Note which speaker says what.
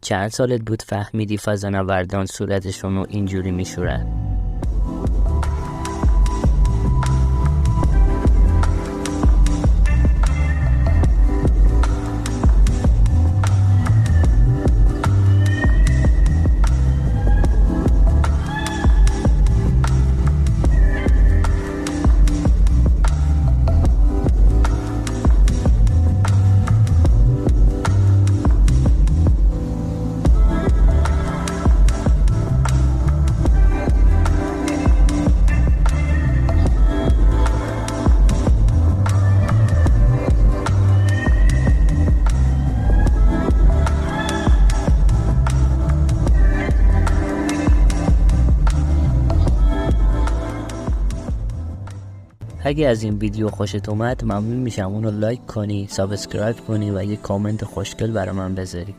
Speaker 1: چند سالت بود فهمیدی فضانوردان صورتشون رو اینجوری میشورن؟ اگه از این ویدیو خوشت اومد ممنون میشم اونو لایک کنی، سابسکرایب کنی و یه کامنت خوشگل برای من بذاری.